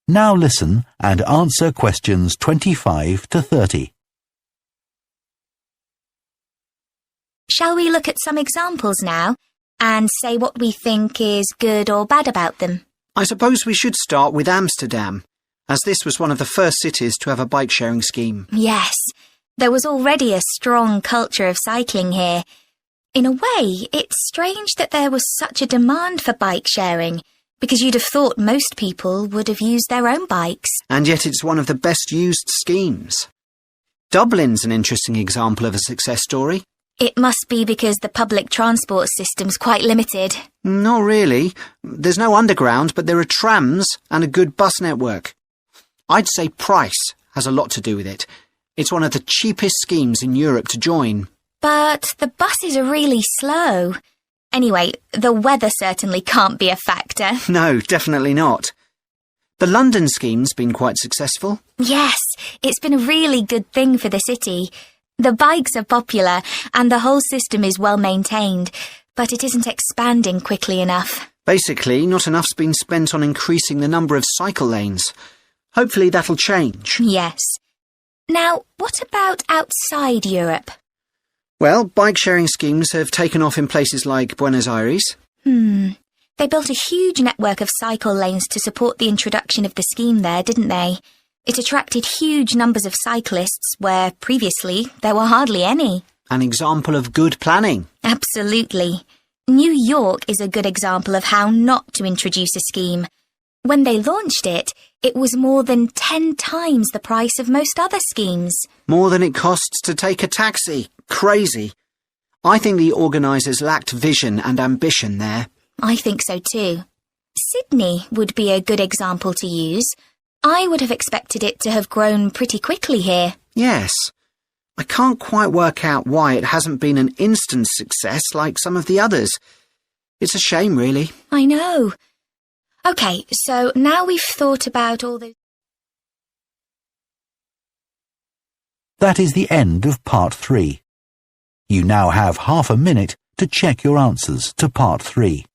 Now listen and answer questions 25 to 30. Shall we look at some examples now and say what we think is good or bad about them? I suppose we should start with Amsterdam, as this was one of the first cities to have a bike-sharing scheme. Yes, there was already a strong culture of cycling here. In a way, it's strange that there was such a demand for bike sharing, because you'd have thought most people would have used their own bikes. And yet it's one of the best used schemes. Dublin's an interesting example of a success story. It must be because the public transport system's quite limited. Not really. There's no underground, but there are trams and a good bus network. I'd say price has a lot to do with it. It's one of the cheapest schemes in Europe to join. But the buses are really slow. Anyway, the weather certainly can't be a factor. No, definitely not. The London scheme's been quite successful. Yes, it's been a really good thing for the city. The bikes are popular and the whole system is well maintained, but it isn't expanding quickly enough. Basically, not enough's been spent on increasing the number of cycle lanes. Hopefully that'll change. Yes. Now, what about outside Europe? Well, bike-sharing schemes have taken off in places like Buenos Aires. They built a huge network of cycle lanes to support the introduction of the scheme there, didn't they? It attracted huge numbers of cyclists where previously there were hardly any. An example of good planning. Absolutely. New York is a good example of how not to introduce a scheme. When they launched it, it was more than 10 times the price of most other schemes. More than it costs to take a taxi. Crazy. I think the organisers lacked vision and ambition there. I think so too. Sydney would be a good example to use. I would have expected it to have grown pretty quickly here. Yes. I can't quite work out why it hasn't been an instant success like some of the others. It's a shame, really. I know. OK, so now we've thought about all the... That is the end of part 3. You now have half a minute to check your answers to part 3.